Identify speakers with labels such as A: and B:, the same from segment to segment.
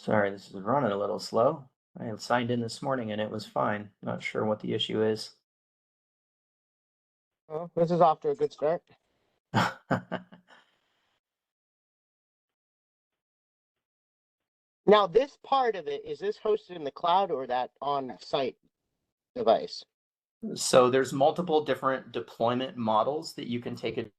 A: Sorry, this is running a little slow. I had signed in this morning and it was fine. Not sure what the issue is.
B: Well, this is off to a good start. Now, this part of it, is this hosted in the cloud or that on-site device?
A: So there's multiple different deployment models that you can take it.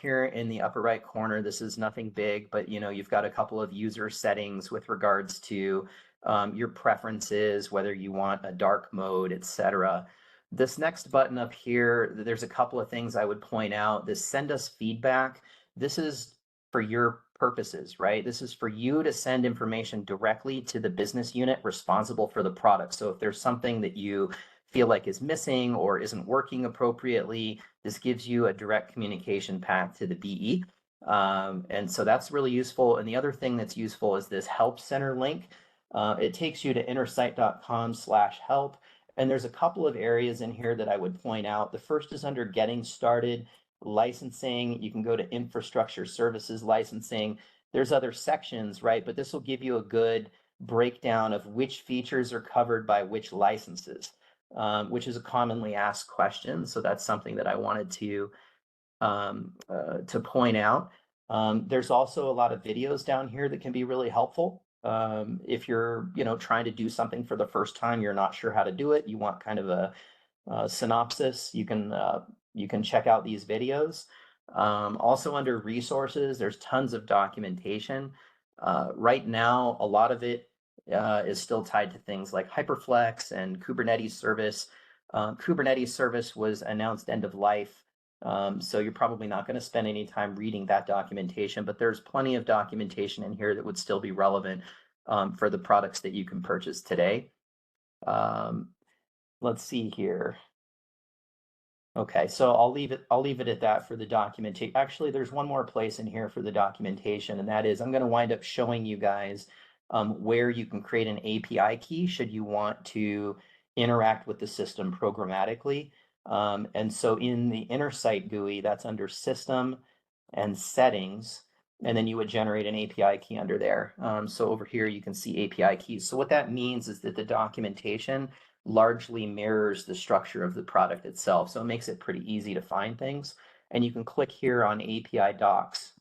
A: Here in the upper right corner, this is nothing big, but you've got a couple of user settings with regards to your preferences, whether you want a dark mode, etc. This next button up here, there's a couple of things I would point out. This send us feedback. This is for your purposes, right? This is for you to send information directly to the business unit responsible for the product. So if there's something that you feel like is missing or isn't working appropriately, this gives you a direct communication path to the BE. And so that's really useful. And the other thing that's useful is this help center link. It takes you to intersight.com/help. And there's a couple of areas in here that I would point out. The first is under getting started, licensing. You can go to infrastructure services licensing. There's other sections, right? But this will give you a good breakdown of which features are covered by which licenses, which is a commonly asked question. So that's something that I wanted to point out. There's also a lot of videos down here that can be really helpful. If you're, trying to do something for the first time, you're not sure how to do it, you want kind of a synopsis, you can check out these videos. Also under resources, there's tons of documentation. Right now, a lot of it is still tied to things like Hyperflex and Kubernetes service. Kubernetes service was announced end of life, so you're probably not going to spend any time reading that documentation, but there's plenty of documentation in here that would still be relevant for the products that you can purchase today. Let's see here. Okay, so I'll leave it at that for the documentation. Actually, there's one more place in here for the documentation, and that is I'm going to wind up showing you guys where you can create an API key should you want to interact with the system programmatically. And so in the Intersight GUI, that's under System and Settings, and then you would generate an API key under there. So over here, you can see API keys. So what that means is that the documentation largely mirrors the structure of the product itself. So it makes it pretty easy to find things. And you can click here on API docs.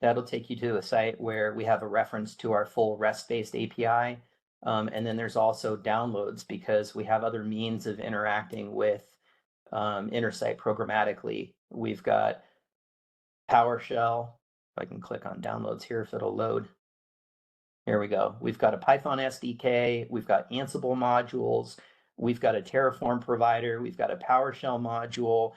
A: That'll take you to a site where we have a reference to our full REST-based API. And then there's also downloads because we have other means of interacting with Intersight programmatically. We've got PowerShell. If I can click on downloads here, if it'll load. Here we go. We've got a Python SDK. We've got Ansible modules. We've got a Terraform provider. We've got a PowerShell module,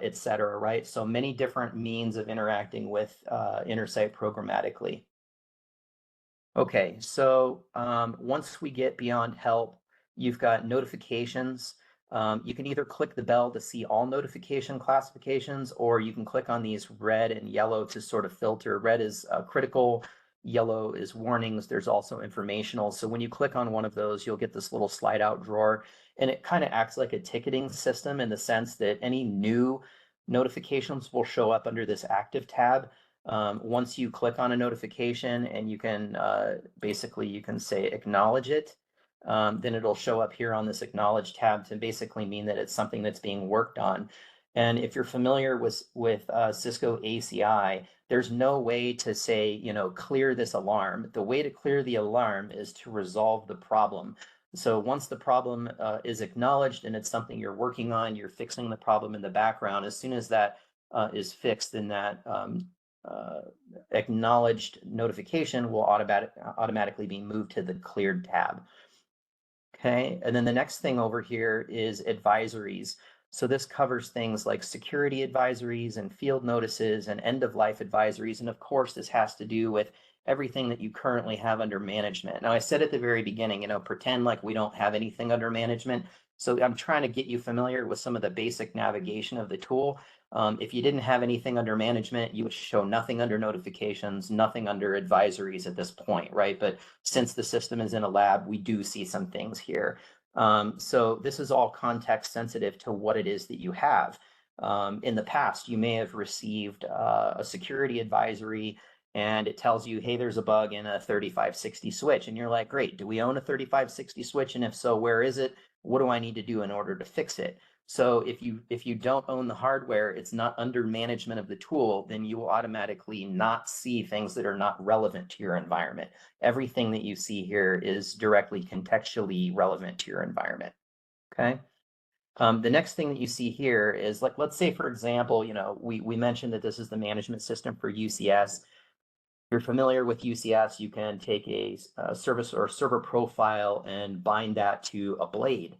A: etc. Right? So many different means of interacting with Intersight programmatically. Okay, so once we get beyond help, you've got notifications. You can either click the bell to see all notification classifications, or you can click on these red and yellow to sort of filter. Red is critical, yellow is warnings. There's also informational. So when you click on one of those, you'll get this little slide out drawer, and it kind of acts like a ticketing system in the sense that any new notifications will show up under this active tab. Once you click on a notification and you can basically you can say acknowledge it, then it'll show up here on this acknowledge tab to basically mean that it's something that's being worked on. And if you're familiar with Cisco ACI, there's no way to say, clear this alarm. The way to clear the alarm is to resolve the problem. So once the problem is acknowledged and it's something you're working on, you're fixing the problem in the background. As soon as that is fixed, then that uh, acknowledged notification will automatically be moved to the cleared tab. Okay, and then the next thing over here is advisories. So this covers things like security advisories and field notices and end of life advisories. And of course, this has to do with everything that you currently have under management. Now, I said at the very beginning, pretend like we don't have anything under management. So I'm trying to get you familiar with some of the basic navigation of the tool. If you didn't have anything under management, you would show nothing under notifications, nothing under advisories at this point, right? But since the system is in a lab, we do see some things here. So this is all context sensitive to what it is that you have. In the past, you may have received a security advisory and it tells you, hey, there's a bug in a 3560 switch. And you're like, great, do we own a 3560 switch? And if so, where is it? What do I need to do in order to fix it? So if you don't own the hardware, it's not under management of the tool, then you will automatically not see things that are not relevant to your environment. Everything that you see here is directly contextually relevant to your environment. Okay. The next thing that you see here is like, let's say, for example, we mentioned that this is the management system for UCS. If you're familiar with UCS, you can take a service or server profile and bind that to a blade.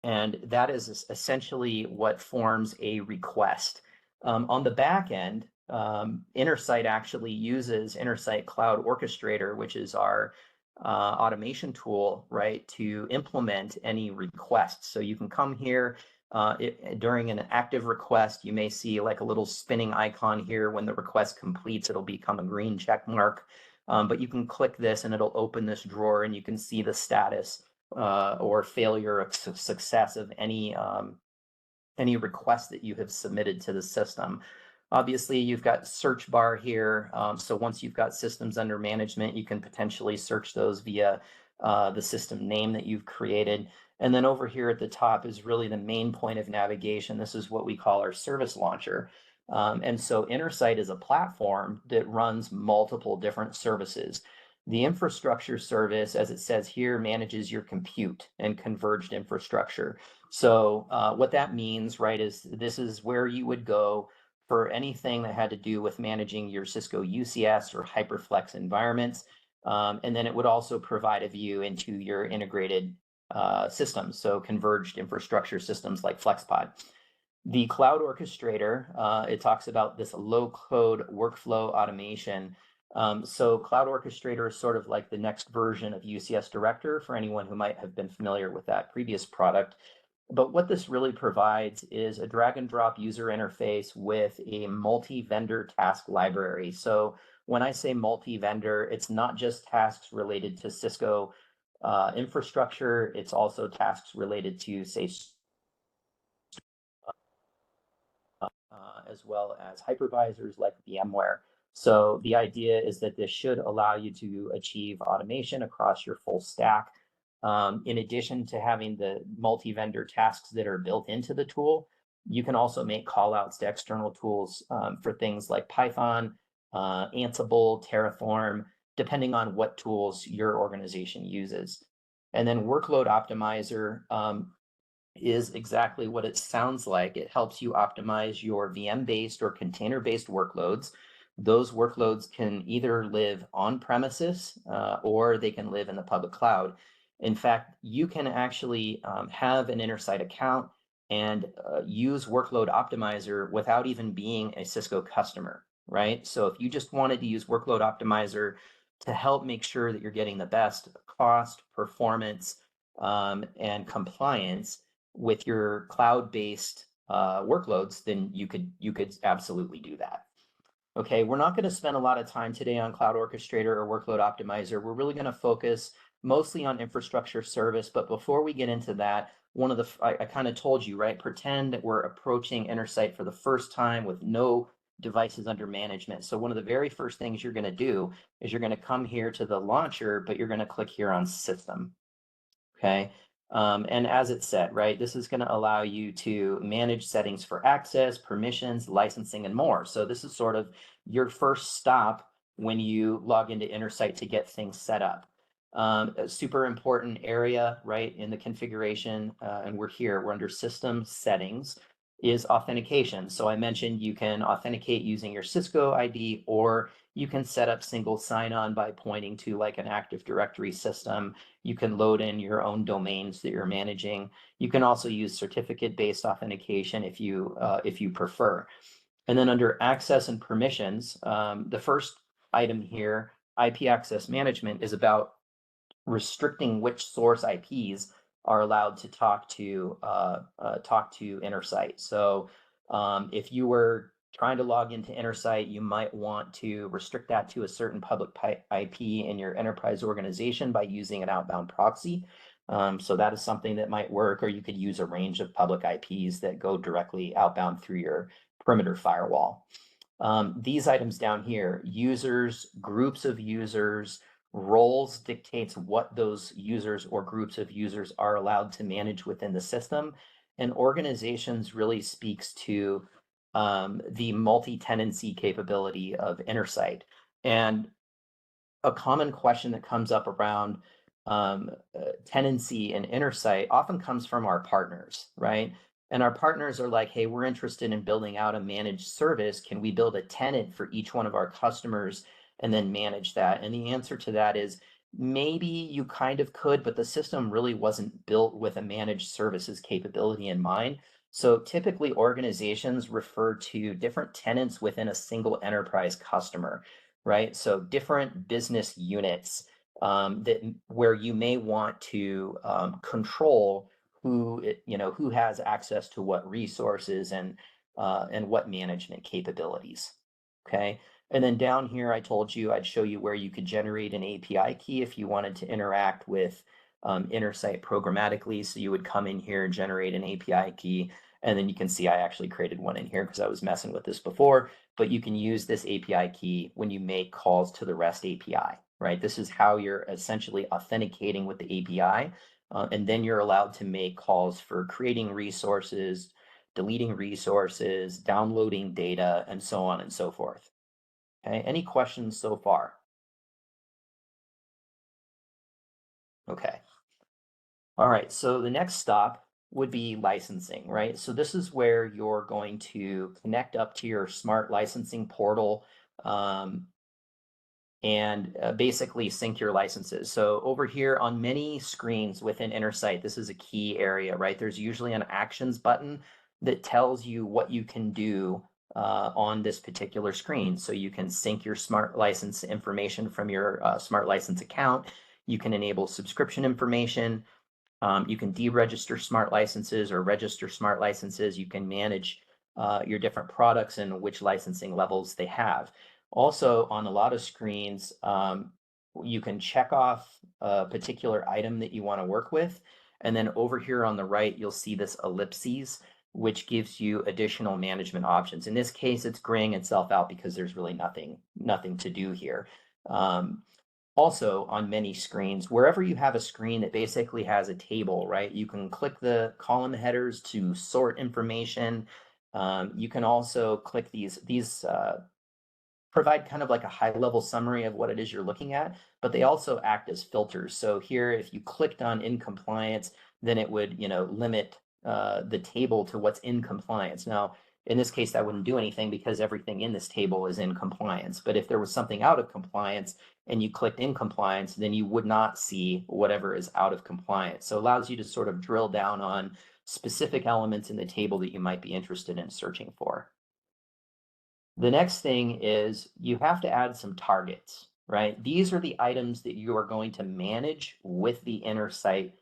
A: And that is essentially what forms a request. On the back end, Intersight actually uses Intersight Cloud Orchestrator, which is our automation tool, right, to implement any requests. So you can come here during an active request, you may see like a little spinning icon here. When the request completes, it'll become a green check mark. But you can click this and it'll open this drawer and you can see the status or failure of success of any request that you have submitted to the system. Obviously, you've got search bar here. So once you've got systems under management, you can potentially search those via the system name that you've created. And then over here at the top is really the main point of navigation. This is what we call our service launcher. And so Intersight is a platform that runs multiple different services. The infrastructure service, as it says here, manages your compute and converged infrastructure. So what that means, right, is this is where you would go for anything that had to do with managing your Cisco UCS or HyperFlex environments. And then it would also provide a view into your integrated systems, so converged infrastructure systems like FlexPod. The cloud orchestrator, it talks about this low-code workflow automation. So Cloud Orchestrator is sort of like the next version of UCS Director for anyone who might have been familiar with that previous product. But what this really provides is a drag and drop user interface with a multi-vendor task library. So when I say multi-vendor, it's not just tasks related to Cisco infrastructure, it's also tasks related to, say, as well as hypervisors like VMware. So the idea is that this should allow you to achieve automation across your full stack. In addition to having the multi-vendor tasks that are built into the tool, you can also make callouts to external tools for things like Python, Ansible, Terraform, depending on what tools your organization uses. And then Workload Optimizer is exactly what it sounds like. It helps you optimize your VM-based or container-based workloads. Those workloads can either live on premises or they can live in the public cloud. In fact, you can actually have an Intersight account and use Workload Optimizer without even being a Cisco customer, right? So if you just wanted to use Workload Optimizer to help make sure that you're getting the best cost, performance, and compliance with your cloud-based workloads, then you could absolutely do that. Okay, we're not going to spend a lot of time today on Cloud Orchestrator or Workload Optimizer. We're really going to focus mostly on infrastructure service. But before we get into that, one of the, I kind of told you, right? Pretend that we're approaching Intersight for the first time with no devices under management. So one of the very first things you're going to do is you're going to come here to the launcher, but you're going to click here on System. Okay. And as it said, right, this is going to allow you to manage settings for access, permissions, licensing, and more. So this is sort of your first stop when you log into Intersight to get things set up. A super important area, right, in the configuration, and we're under system settings, is authentication. So I mentioned you can authenticate using your Cisco ID, or you can set up single sign-on by pointing to like an Active Directory system. You can load in your own domains that you're managing. You can also use certificate-based authentication if you prefer. And then under access and permissions, the first item here, IP access management, is about restricting which source IPs are allowed to talk to Intersight. So if you were trying to log into Intersight, you might want to restrict that to a certain public IP in your enterprise organization by using an outbound proxy. So that is something that might work, or you could use a range of public IPs that go directly outbound through your perimeter firewall. These items down here, users, groups of users, roles dictates what those users or groups of users are allowed to manage within the system. And organizations really speaks to the multi-tenancy capability of Intersight. And a common question that comes up around tenancy and Intersight often comes from our partners, right? And our partners are like, hey, we're interested in building out a managed service. Can we build a tenant for each one of our customers and then manage that? And the answer to that is maybe you kind of could, but the system really wasn't built with a managed services capability in mind. So typically organizations refer to different tenants within a single enterprise customer, right? So different business units where you may want to control who has access to what resources and what management capabilities. Okay. And then down here, I told you I'd show you where you could generate an API key if you wanted to interact with Intersight programmatically. So you would come in here and generate an API key. And then you can see I actually created one in here because I was messing with this before, but you can use this API key when you make calls to the REST API, right? This is how you're essentially authenticating with the API. And then you're allowed to make calls for creating resources, deleting resources, downloading data, and so on and so forth. Okay, any questions so far? Okay. All right, so the next stop would be licensing, right? So this is where you're going to connect up to your smart licensing portal and basically sync your licenses. So over here on many screens within Intersight, this is a key area, right? There's usually an actions button that tells you what you can do on this particular screen. So you can sync your smart license information from your smart license account. You can enable subscription information. You can deregister smart licenses or register smart licenses. You can manage your different products and which licensing levels they have. Also, on a lot of screens, you can check off a particular item that you want to work with. And then over here on the right, you'll see this ellipses, which gives you additional management options. In this case, it's graying itself out because there's really nothing to do here. Also on many screens, wherever you have a screen that basically has a table, right? You can click the column headers to sort information. You can also click these provide kind of like a high level summary of what it is you're looking at, but they also act as filters. So here, if you clicked on in compliance, then it would, limit the table to what's in compliance. Now, in this case, that wouldn't do anything because everything in this table is in compliance. But if there was something out of compliance and you clicked in compliance, then you would not see whatever is out of compliance. So it allows you to sort of drill down on specific elements in the table that you might be interested in searching for. The next thing is you have to add some targets, right? These are the items that you are going to manage with the Intersight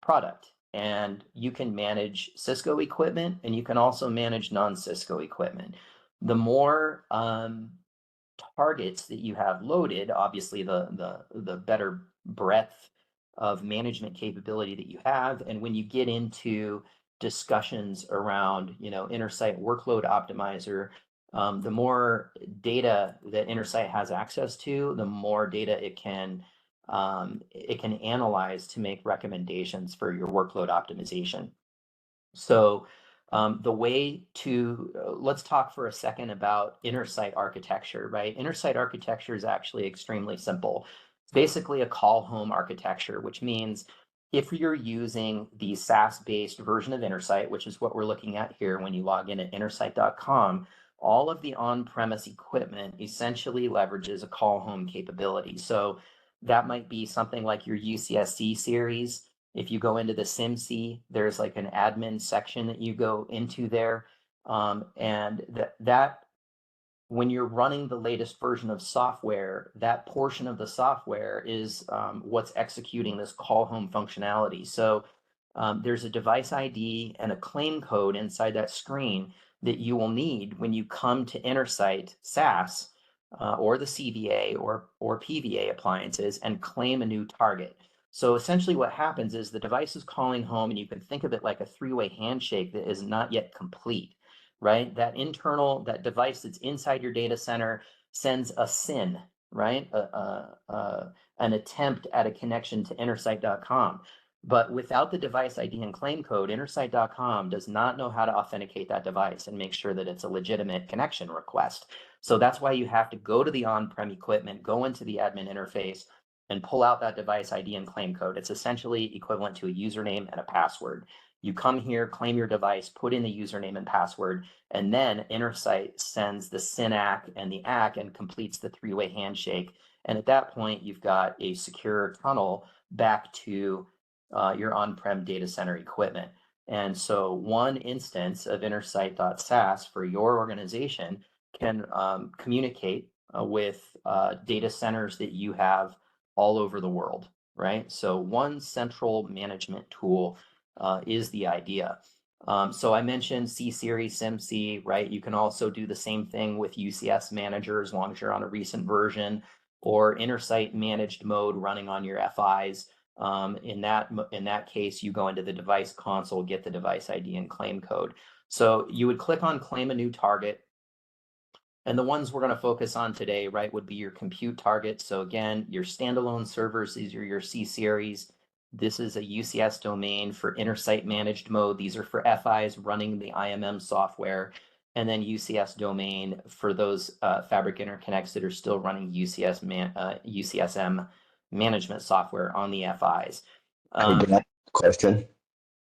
A: product. And you can manage Cisco equipment and you can also manage non-Cisco equipment. The more targets that you have loaded, obviously the better breadth of management capability that you have. And when you get into discussions around, Intersight Workload Optimizer, the more data that Intersight has access to, the more data it can it can analyze to make recommendations for your workload optimization. So the way to, let's talk for a second about Intersight architecture, right? Intersight architecture is actually extremely simple. It's basically a call home architecture, which means if you're using the SaaS-based version of Intersight, which is what we're looking at here when you log in at intersight.com, all of the on-premise equipment essentially leverages a call home capability. So that might be something like your UCSC series. If you go into the SimC, there's like an admin section that you go into there. And that when you're running the latest version of software, that portion of the software is what's executing this call home functionality. So there's a device ID and a claim code inside that screen that you will need when you come to Intersight SaaS or the CVA or PVA appliances and claim a new target. So essentially what happens is the device is calling home, and you can think of it like a three-way handshake that is not yet complete, right? That device that's inside your data center sends a SYN, right? An attempt at a connection to intersight.com. But without the device ID and claim code, intersight.com does not know how to authenticate that device and make sure that it's a legitimate connection request. So that's why you have to go to the on-prem equipment, go into the admin interface, and pull out that device ID and claim code. It's essentially equivalent to a username and a password. You come here, claim your device, put in the username and password, and then Intersight sends the SYN-ACK and the ACK and completes the three-way handshake. And at that point, you've got a secure tunnel back to your on-prem data center equipment. And so one instance of intersight.saas for your organization can communicate with data centers that you have all over the world, right? So one central management tool is the idea. So I mentioned C-Series, SimC, right? You can also do the same thing with UCS Manager as long as you're on a recent version, or Intersight managed mode running on your FIs. In that case, you go into the device console, get the device ID and claim code. So you would click on claim a new target. And the ones we're going to focus on today, right, would be your compute target. So again, your standalone servers, these are your C-Series. This is a UCS domain for Intersight managed mode. These are for FIs running the IMM software. And then UCS domain for those Fabric interconnects that are still running UCSM management software on the FIs.
C: Hey, Dan, question.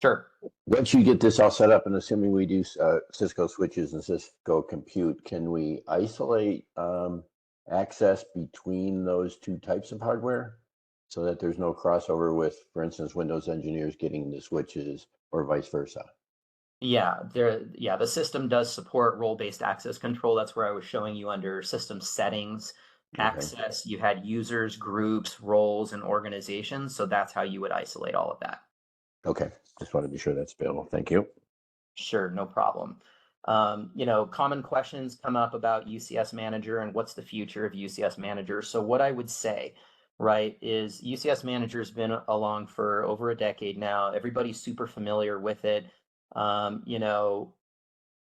A: Sure.
C: Once you get this all set up, and assuming we do Cisco switches and Cisco compute, can we isolate access between those two types of hardware so that there's no crossover with, for instance, Windows engineers getting the switches or vice versa?
A: Yeah, the system does support role-based access control. That's where I was showing you under system settings, access, you had users, groups, roles, and organizations. So that's how you would isolate all of that.
C: Okay, just want to be sure that's available. Thank you.
A: Sure, no problem. Common questions come up about UCS Manager and what's the future of UCS Manager. So what I would say, right, is UCS Manager has been along for over a decade now. Everybody's super familiar with it.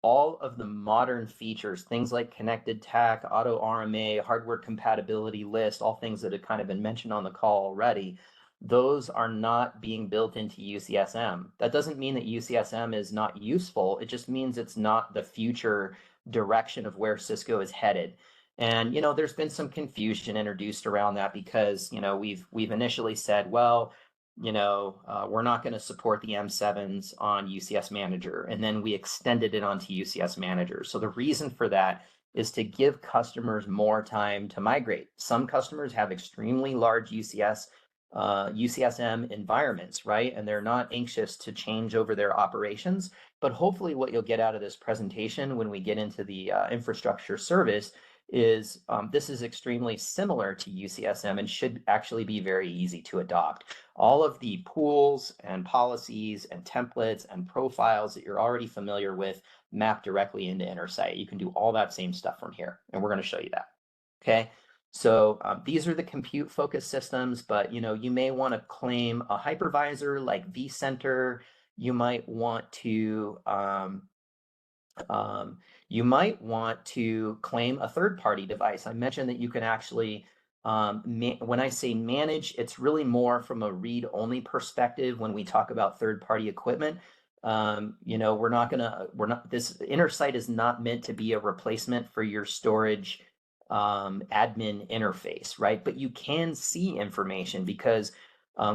A: All of the modern features, things like connected TAC, auto RMA, hardware compatibility list, all things that have kind of been mentioned on the call already, those are not being built into UCSM. That doesn't mean that UCSM is not useful. It just means it's not the future direction of where Cisco is headed. And there's been some confusion introduced around that because we've initially said, well, we're not going to support the M7s on UCS Manager. And then we extended it onto UCS Manager. So the reason for that is to give customers more time to migrate. Some customers have extremely large UCSM environments, right? And they're not anxious to change over their operations. But hopefully what you'll get out of this presentation when we get into the infrastructure service is this is extremely similar to UCSM and should actually be very easy to adopt. All of the pools and policies and templates and profiles that you're already familiar with map directly into Intersight. You can do all that same stuff from here, and we're going to show you that. Okay, so these are the compute focused systems, but you may want to claim a hypervisor like vCenter. You might want to claim a third-party device. I mentioned that you can actually When I say manage, it's really more from a read-only perspective when we talk about third-party equipment. You know, this Intersight is not meant to be a replacement for your storage admin interface, right? But you can see information because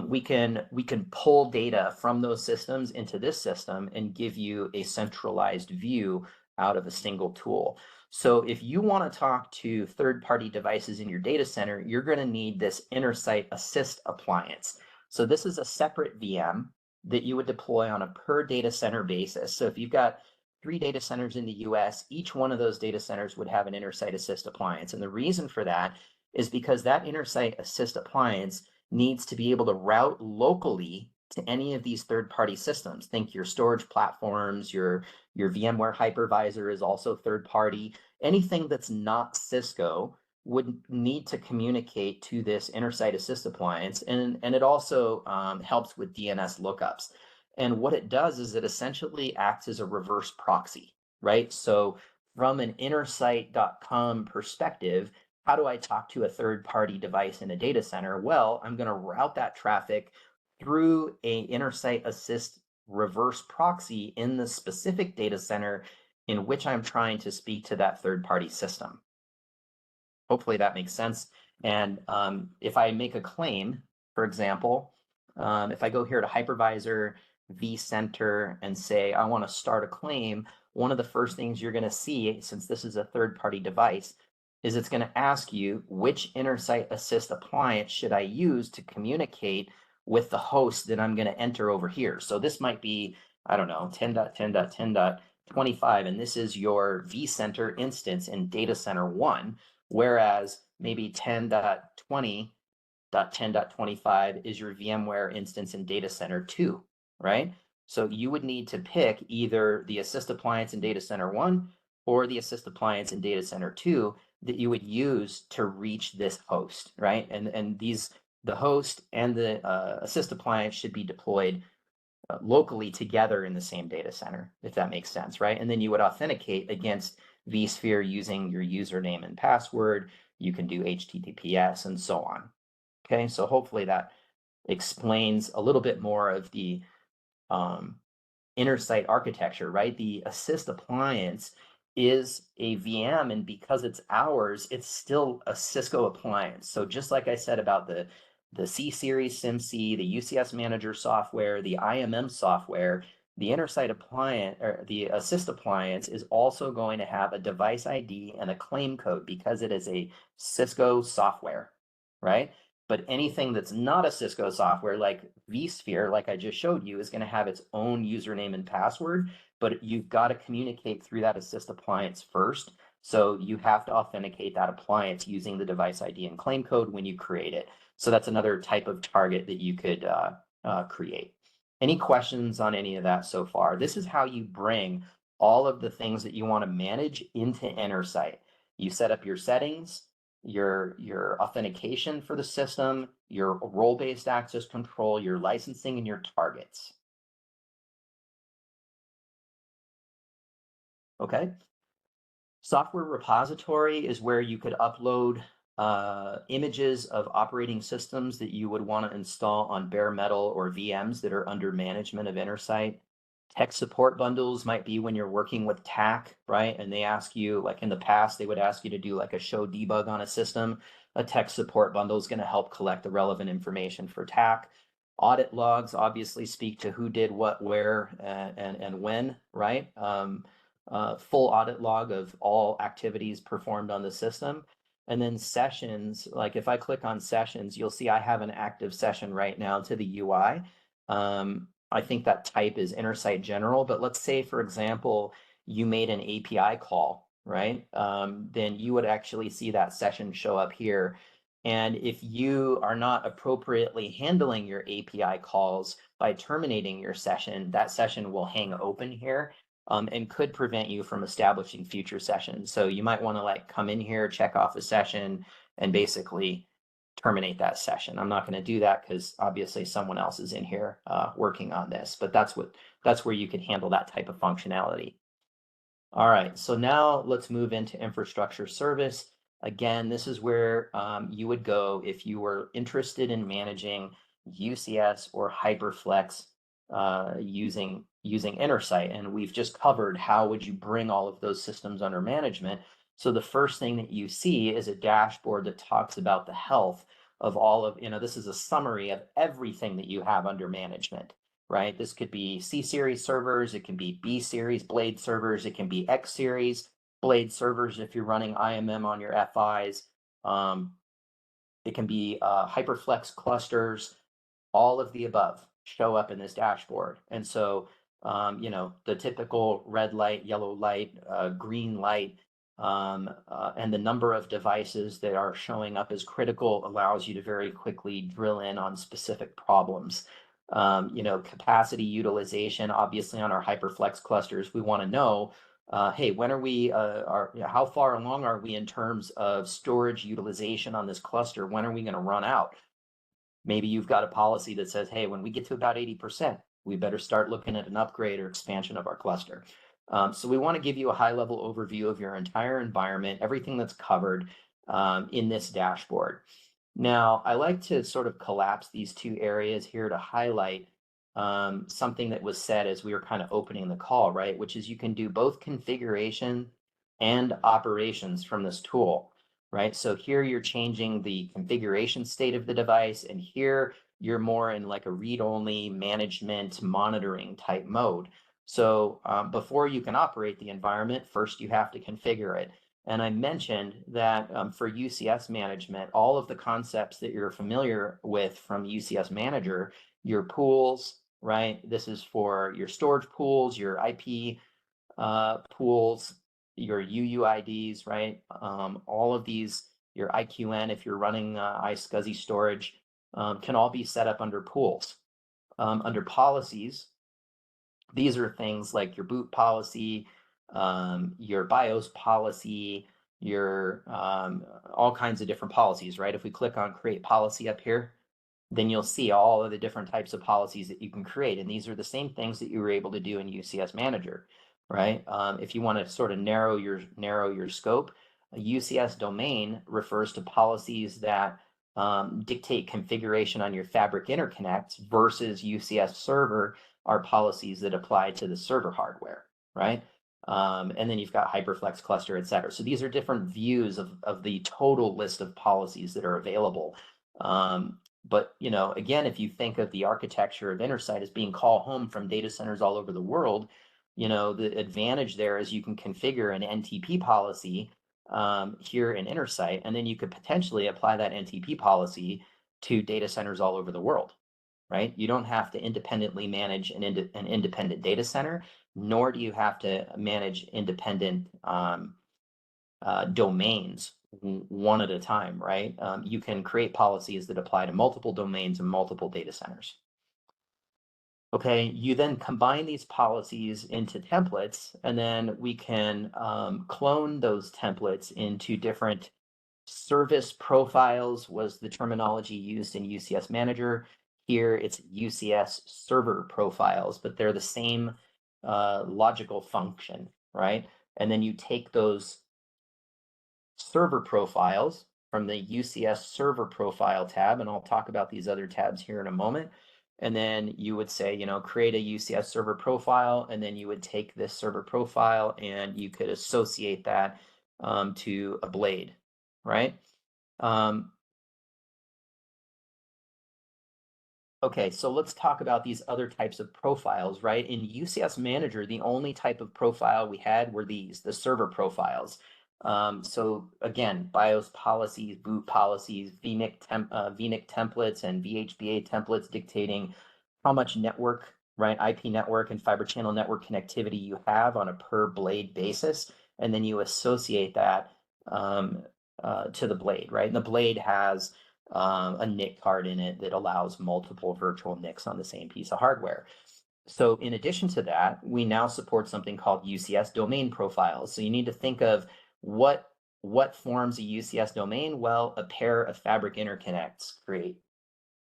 A: we can pull data from those systems into this system and give you a centralized view out of a single tool. So if you want to talk to third-party devices in your data center, you're going to need this Intersight Assist appliance. So this is a separate VM that you would deploy on a per data center basis. So if you've got 3 data centers in the US, each one of those data centers would have an Intersight Assist appliance. And the reason for that is because that Intersight Assist appliance needs to be able to route locally to any of these third-party systems. Think your storage platforms, your VMware hypervisor is also third-party. Anything that's not Cisco would need to communicate to this Intersight Assist appliance, and it also helps with DNS lookups. And what it does is it essentially acts as a reverse proxy, right? So from an intersight.com perspective, how do I talk to a third-party device in a data center? Well, I'm going to route that traffic through a Intersight Assist reverse proxy in the specific data center in which I'm trying to speak to that third-party system. Hopefully that makes sense. And if I make a claim, for example, if I go here to hypervisor, vCenter, and say, I want to start a claim, one of the first things you're going to see, since this is a third-party device, is it's going to ask you which Intersight Assist appliance should I use to communicate with the host that I'm going to enter over here. So this might be, I don't know, 10.10.10.25, and this is your vCenter instance in data center 1, whereas maybe 10.20.10.25 is your VMware instance in data center 2, right? So you would need to pick either the Assist appliance in data center 1 or the Assist appliance in data center 2 that you would use to reach this host, right? And the host and the Assist appliance should be deployed locally together in the same data center, if that makes sense, right? And then you would authenticate against vSphere using your username and password. You can do HTTPS and so on. Okay, so hopefully that explains a little bit more of the Intersight architecture, right? The Assist appliance is a VM, and because it's ours, it's still a Cisco appliance. So just like I said about the C-Series SIMC, the UCS Manager software, the IMM software, the Intersight appliance or the Assist appliance is also going to have a device ID and a claim code because it is a Cisco software, right? But anything that's not a Cisco software, like vSphere, like I just showed you, is going to have its own username and password, but you've got to communicate through that Assist appliance first. So you have to authenticate that appliance using the device ID and claim code when you create it. So that's another type of target that you could create. Any questions on any of that so far? This is how you bring all of the things that you want to manage into Intersight. You set up your settings, your authentication for the system, your role-based access control, your licensing, and your targets. Okay. Software repository is where you could upload images of operating systems that you would want to install on bare metal or VMs that are under management of Intersight. Tech support bundles might be when you're working with TAC, right? And they ask you, like in the past, they would ask you to do like a show debug on a system. A tech support bundle is going to help collect the relevant information for TAC. Audit logs obviously speak to who did what, where, and when, right? Full audit log of all activities performed on the system. And then sessions, like if I click on sessions, you'll see I have an active session right now to the UI. I think that type is Intersight General, but let's say, for example, you made an API call, right? Then you would actually see that session show up here. And if you are not appropriately handling your API calls by terminating your session, that session will hang open here. And could prevent you from establishing future sessions. So you might want to like come in here, check off a session, and basically terminate that session. I'm not going to do that because obviously someone else is in here working on this, but that's where you can handle that type of functionality. All right, so now let's move into infrastructure service. Again, this is where you would go if you were interested in managing UCS or HyperFlex using Intersight. And we've just covered how would you bring all of those systems under management. So the first thing that you see is a dashboard that talks about the health of all of, this is a summary of everything that you have under management, right? This could be C series servers, it can be B series blade servers, it can be X series blade servers if you're running IMM on your FIs. It can be HyperFlex clusters, all of the above show up in this dashboard. And so, the typical red light, yellow light, green light, and the number of devices that are showing up as critical allows you to very quickly drill in on specific problems. Capacity utilization, obviously on our HyperFlex clusters, we want to know, hey, when are we, how far along are we in terms of storage utilization on this cluster? When are we going to run out? Maybe you've got a policy that says, hey, when we get to about 80%, we better start looking at an upgrade or expansion of our cluster. So we want to give you a high-level overview of your entire environment, everything that's covered in this dashboard. Now, I like to sort of collapse these two areas here to highlight something that was said as we were kind of opening the call, right? Which is you can do both configuration and operations from this tool, right? So here you're changing the configuration state of the device, and here you're more in like a read-only management monitoring type mode. So before you can operate the environment, first you have to configure it. And I mentioned that for UCS management, all of the concepts that you're familiar with from UCS Manager, your pools, right? This is for your storage pools, your IP pools, your UUIDs, right? All of these, your IQN, if you're running iSCSI storage, can all be set up under pools. Under policies, these are things like your boot policy, your BIOS policy, your all kinds of different policies, right? If we click on create policy up here, then you'll see all of the different types of policies that you can create. And these are the same things that you were able to do in UCS Manager, right? If you want to sort of narrow your scope, a UCS domain refers to policies that dictate configuration on your fabric interconnects versus UCS server are policies that apply to the server hardware, right? And then you've got HyperFlex cluster, et cetera. So these are different views of the total list of policies that are available. But, again, if you think of the architecture of Intersight as being call home from data centers all over the world, the advantage there is you can configure an NTP policy here in Intersight, and then you could potentially apply that NTP policy to data centers all over the world, right? You don't have to independently manage an independent data center, nor do you have to manage independent domains one at a time, right? You can create policies that apply to multiple domains and multiple data centers. Okay, you then combine these policies into templates, and then we can clone those templates into different service profiles was the terminology used in UCS Manager. Here it's UCS server profiles, but they're the same logical function, right? And then you take those server profiles from the UCS server profile tab, and I'll talk about these other tabs here in a moment. And then you would say, create a UCS server profile, and then you would take this server profile and you could associate that to a blade, right? Okay, so let's talk about these other types of profiles, right? In UCS Manager, the only type of profile we had were these, the server profiles. So again, BIOS policies, boot policies, VNIC templates, and VHBA templates dictating how much network, right, IP network and fiber channel network connectivity you have on a per blade basis, and then you associate that to the blade, right? And the blade has a NIC card in it that allows multiple virtual NICs on the same piece of hardware. So in addition to that, we now support something called UCS domain profiles. So you need to think of what forms a UCS domain? Well, a pair of fabric interconnects create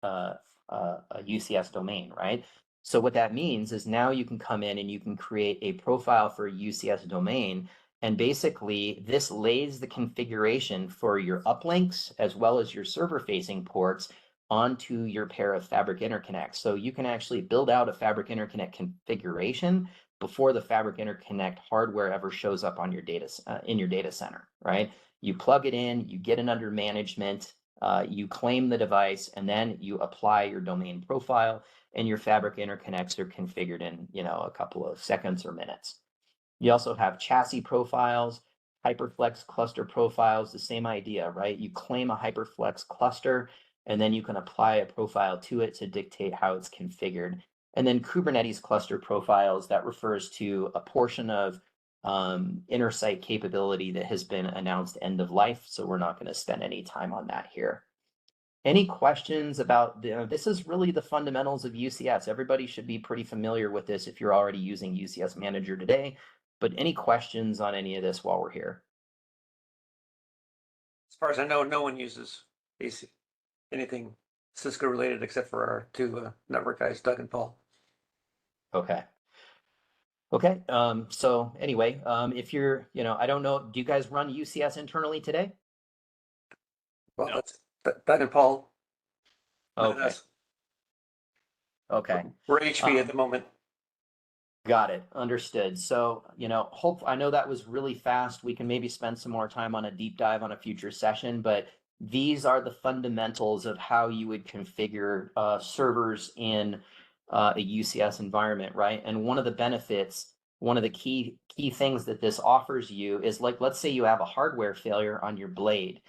A: a UCS domain, right? So what that means is now you can come in and you can create a profile for a UCS domain And basically, this lays the configuration for your uplinks as well as your server-facing ports onto your pair of fabric interconnects. So you can actually build out a fabric interconnect configuration before the fabric interconnect hardware ever shows up on your in your data center, right? You plug it in, you get it under management, you claim the device, and then you apply your domain profile, and your fabric interconnects are configured in, a couple of seconds or minutes. You also have chassis profiles, Hyperflex cluster profiles, the same idea, right? You claim a Hyperflex cluster, and then you can apply a profile to it to dictate how it's configured. And then Kubernetes cluster profiles, that refers to a portion of Intersight capability that has been announced end of life. So we're not going to spend any time on that here. Any questions about this is really the fundamentals of UCS. Everybody should be pretty familiar with this if you're already using UCS Manager today. But any questions on any of this while we're here?
D: As far as I know, no one uses anything Cisco related except for our two network guys, Doug and Paul.
A: Okay. Okay. So anyway, if you're, I don't know, do you guys run UCS internally today?
D: Well, no. That's Doug and Paul.
A: Okay. Okay.
D: We're HP at the moment.
A: Got it. Understood. So, I know that was really fast. We can maybe spend some more time on a deep dive on a future session, but these are the fundamentals of how you would configure servers in a UCS environment, right? And one of the benefits, one of the key things that this offers you is, like, let's say you have a hardware failure on your blade.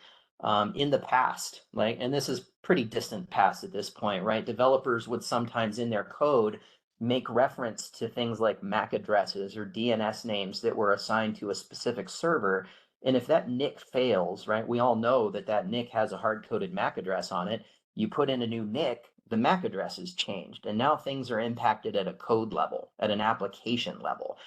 A: In the past, and this is pretty distant past at this point, right? Developers would sometimes in their code make reference to things like MAC addresses or DNS names that were assigned to a specific server. And if that NIC fails, right, we all know that NIC has a hard-coded MAC address on it. You put in a new NIC, the MAC address is changed. And now things are impacted at a code level, at an application level,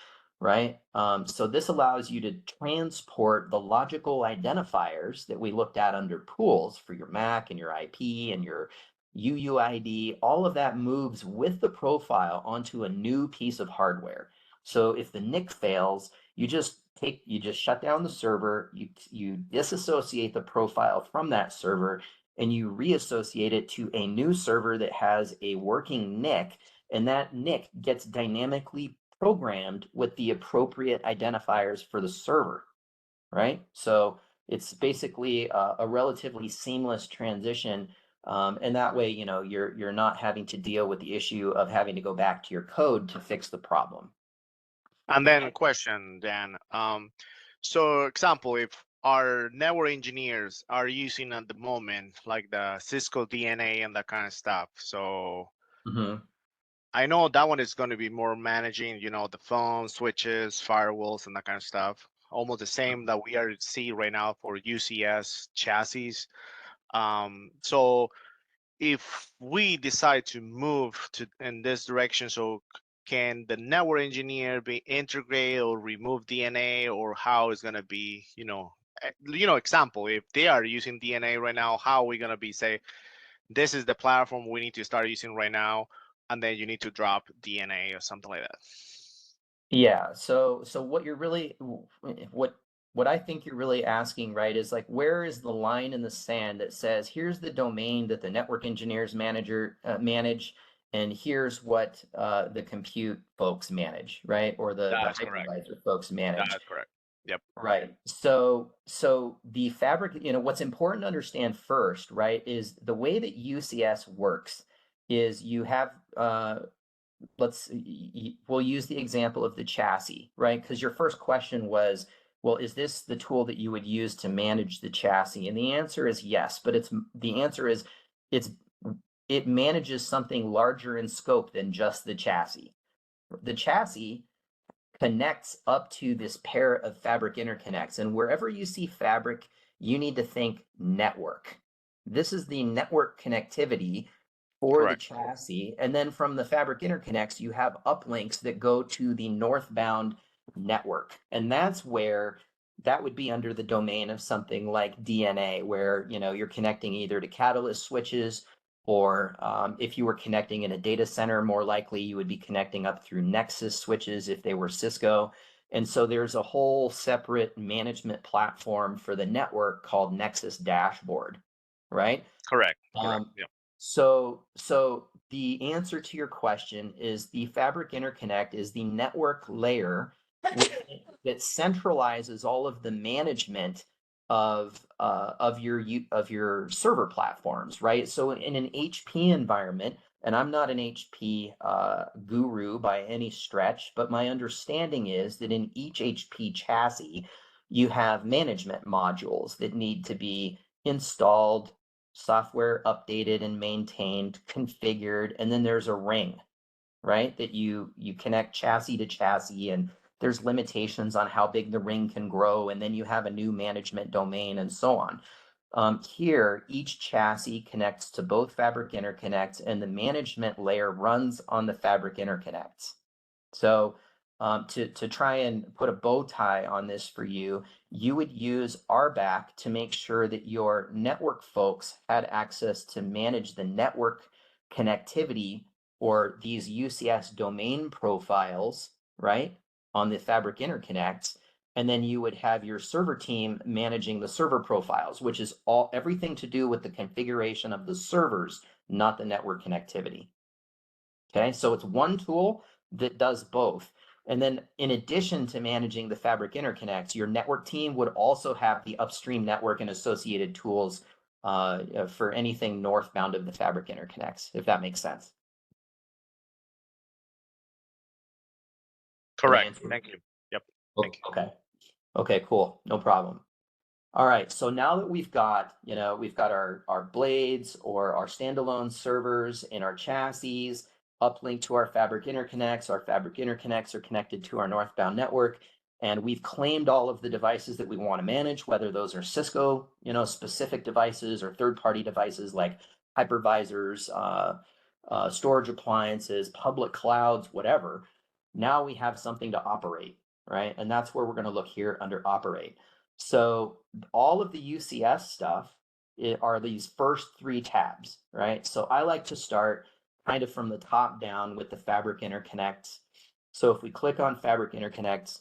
A: right? So this allows you to transport the logical identifiers that we looked at under pools for your MAC and your IP and your UUID. All of that moves with the profile onto a new piece of hardware. So if the NIC fails, you just shut down the server, you disassociate the profile from that server, and you reassociate it to a new server that has a working NIC, and that NIC gets dynamically programmed with the appropriate identifiers for the server, right? So it's basically a relatively seamless transition, and that way, you're not having to deal with the issue of having to go back to your code to fix the problem.
E: And then a question, Dan. So example, if our network engineers are using at the moment, like the Cisco DNA and that kind of stuff, so I know that one is going to be more managing, the phone, switches, firewalls, and that kind of stuff. Almost the same that we are seeing right now for UCS chassis. So if we decide to move in this direction, so can the network engineer be integrated or remove DNA, or how is going to be, example, if they are using DNA right now, how are we going to be say, this is the platform we need to start using right now, and then you need to drop DNA or something like that?
A: Yeah. So what you're really, what I think you're really asking, right, is like, where is the line in the sand that says, here's the domain that the network engineers manage, and here's what the compute folks manage, right? Or the hypervisor folks manage.
E: That's correct. Yep.
A: Right. So the fabric, what's important to understand first, right, is the way that UCS works is you have, we'll use the example of the chassis, right? Because your first question was, well, is this the tool that you would use to manage the chassis? And the answer is yes, but it manages something larger in scope than just the chassis. The chassis connects up to this pair of fabric interconnects, and wherever you see fabric, you need to think network. This is the network connectivity for Correct. The chassis, and then from the fabric interconnects, you have uplinks that go to the northbound network, and that's where that would be under the domain of something like DNA, where you're connecting either to Catalyst switches, or if you were connecting in a data center, more likely you would be connecting up through Nexus switches if they were Cisco. And so there's a whole separate management platform for the network called Nexus Dashboard, right?
E: Correct.
A: Um,
E: Yeah.
A: so the answer to your question is the Fabric Interconnect is the network layer that centralizes all of the management of your server platforms, right? So in an HP environment, and I'm not an HP guru by any stretch, but my understanding is that in each HP chassis, you have management modules that need to be installed, software updated and maintained, configured, and then there's a ring, right? That you connect chassis to chassis, and there's limitations on how big the ring can grow, and then you have a new management domain and so on. Here, each chassis connects to both Fabric Interconnects, and the management layer runs on the Fabric Interconnects. So to try and put a bow tie on this for you, you would use RBAC to make sure that your network folks had access to manage the network connectivity or these UCS domain profiles, right, on the Fabric Interconnects. And then you would have your server team managing the server profiles, which is everything to do with the configuration of the servers, not the network connectivity. Okay, so it's one tool that does both. And then in addition to managing the Fabric Interconnects, your network team would also have the upstream network and associated tools for anything northbound of the Fabric Interconnects, if that makes sense.
E: Correct. Thank you. Yep. Thank you.
A: Okay. Okay, cool. No problem. All right, so now that we've got our blades or our standalone servers in our chassis uplinked to our Fabric Interconnects are connected to our northbound network, and we've claimed all of the devices that we want to manage, whether those are Cisco, specific devices or third-party devices like hypervisors, storage appliances, public clouds, whatever. Now we have something to operate, right? And that's where we're going to look here under operate. So all of the UCS stuff are these first three tabs, right? So I like to start kind of from the top down with the Fabric Interconnects. So if we click on Fabric Interconnects,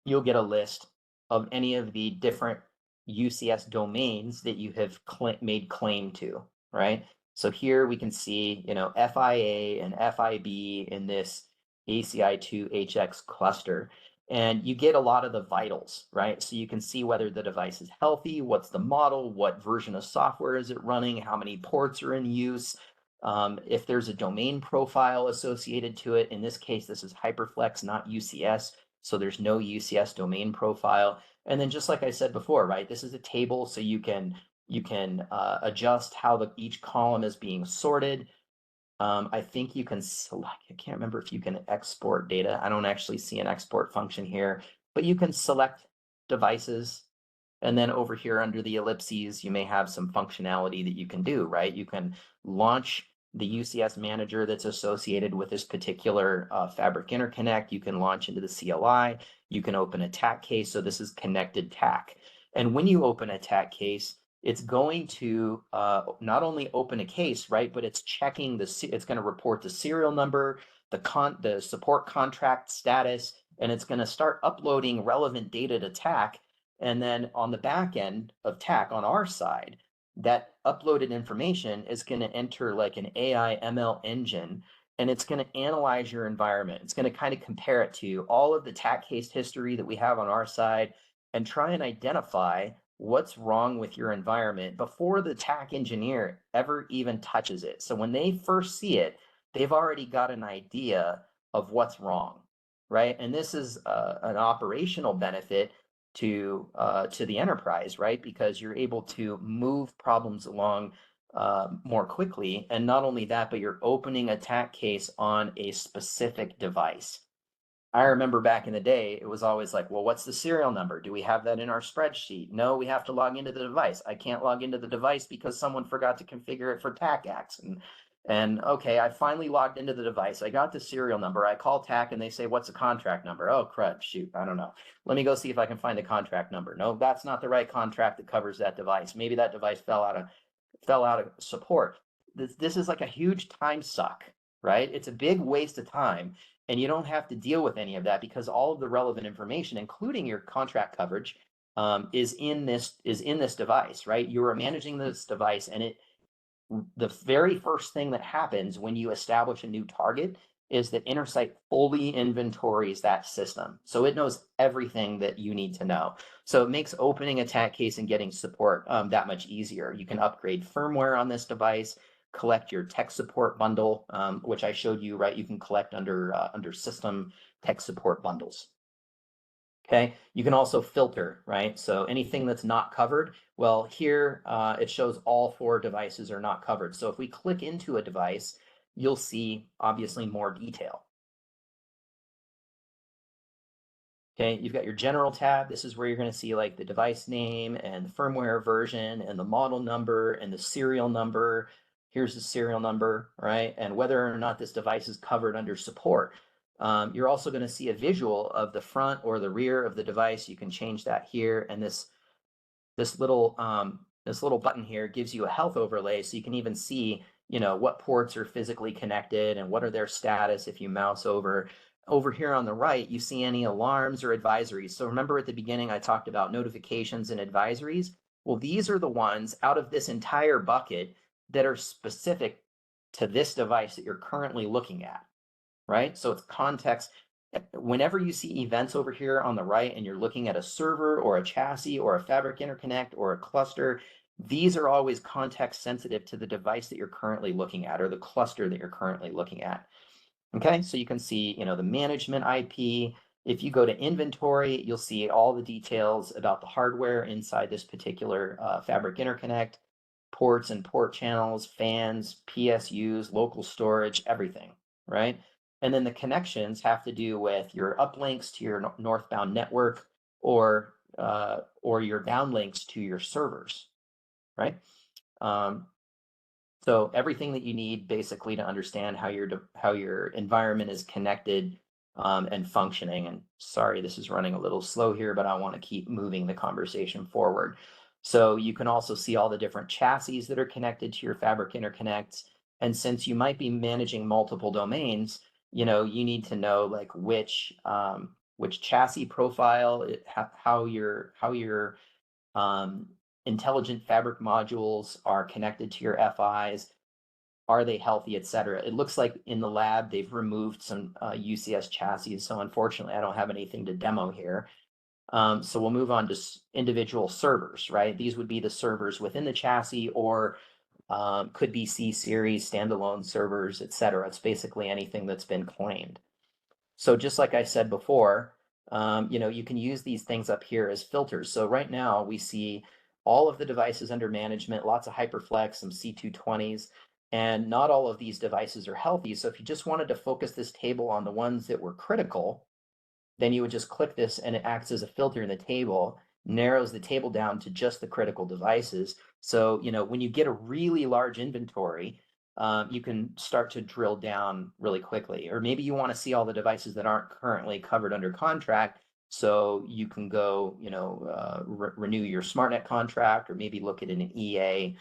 A: you'll get a list of any of the different UCS domains that you have made claim to, right? So here we can see, FIA and FIB in this ACI2HX cluster. And you get a lot of the vitals, right? So you can see whether the device is healthy, what's the model, what version of software is it running, how many ports are in use, if there's a domain profile associated to it. In this case, this is Hyperflex, not UCS. So there's no UCS domain profile. And then just like I said before, right, this is a table, so you can adjust how each column is being sorted. I think you can select, I can't remember if you can export data. I don't actually see an export function here, but you can select devices. And then over here under the ellipses, you may have some functionality that you can do, right? You can launch the UCS manager that's associated with this particular Fabric Interconnect. You can launch into the CLI. You can open a TAC case. So this is connected TAC. And when you open a TAC case, it's going to not only open a case, right, but it's checking it's going to report the serial number, the support contract status, and it's going to start uploading relevant data to TAC. And then on the back end of TAC on our side, that uploaded information is going to enter like an AI ML engine, and it's going to analyze your environment. It's going to kind of compare it to all of the TAC case history that we have on our side and try and identify what's wrong with your environment before the TAC engineer ever even touches it. So when they first see it, they've already got an idea of what's wrong, right? And this is an operational benefit to the enterprise, right? Because you're able to move problems along more quickly. And not only that, but you're opening a TAC case on a specific device. I remember back in the day, it was always like, well, what's the serial number? Do we have that in our spreadsheet? No, we have to log into the device. I can't log into the device because someone forgot to configure it for TAC-ACS. And okay, I finally logged into the device. I got the serial number. I call TAC and they say, what's the contract number? Oh, crud, shoot, I don't know. Let me go see if I can find the contract number. No, that's not the right contract that covers that device. Maybe that device fell out of support. This is like a huge time suck, right? It's a big waste of time. And you don't have to deal with any of that because all of the relevant information, including your contract coverage, is in this device, right? You are managing this device, and the very first thing that happens when you establish a new target is that Intersight fully inventories that system. So it knows everything that you need to know. So it makes opening a attack case and getting support that much easier. You can upgrade firmware on this device, collect your tech support bundle, which I showed you, right? You can collect under system tech support bundles. Okay, you can also filter, right? So anything that's not covered, well, here it shows all 4 devices are not covered. So if we click into a device, you'll see obviously more detail. Okay, you've got your general tab. This is where you're going to see like the device name and the firmware version and the model number and the serial number. Here's the serial number, right? And whether or not this device is covered under support. You're also going to see a visual of the front or the rear of the device. You can change that here. And this little button here gives you a health overlay, so you can even see, you know, what ports are physically connected and what are their status. If you mouse over here on the right, you see any alarms or advisories. So remember at the beginning, I talked about notifications and advisories. Well, these are the ones out of this entire bucket that are specific to this device that you're currently looking at, right? So it's context. Whenever you see events over here on the right and you're looking at a server or a chassis or a fabric interconnect or a cluster, these are always context sensitive to the device that you're currently looking at or the cluster that you're currently looking at. Okay, so you can see, you know, the management IP. If you go to inventory, you'll see all the details about the hardware inside this particular fabric interconnect, ports and port channels, fans, PSUs, local storage, everything, right? And then the connections have to do with your uplinks to your northbound network or your downlinks to your servers, right? So everything that you need basically to understand how your environment is connected and functioning. And sorry, this is running a little slow here, but I want to keep moving the conversation forward. So you can also see all the different chassis that are connected to your fabric interconnects. And since you might be managing multiple domains, you know, you need to know like which chassis profile, how your intelligent fabric modules are connected to your FIs, are they healthy, etc. It looks like in the lab they've removed some UCS chassis, so unfortunately I don't have anything to demo here. So we'll move on to individual servers, right? These would be the servers within the chassis or could be C-series, standalone servers, etc. It's basically anything that's been claimed. So just like I said before, you know, you can use these things up here as filters. So right now we see all of the devices under management, lots of HyperFlex, some C220s, and not all of these devices are healthy. So if you just wanted to focus this table on the ones that were critical, then you would just click this and it acts as a filter in the table, narrows the table down to just the critical devices. So, you know, when you get a really large inventory, you can start to drill down really quickly. Or maybe you want to see all the devices that aren't currently covered under contract. So you can go, you know, renew your SmartNet contract or maybe look at an EA,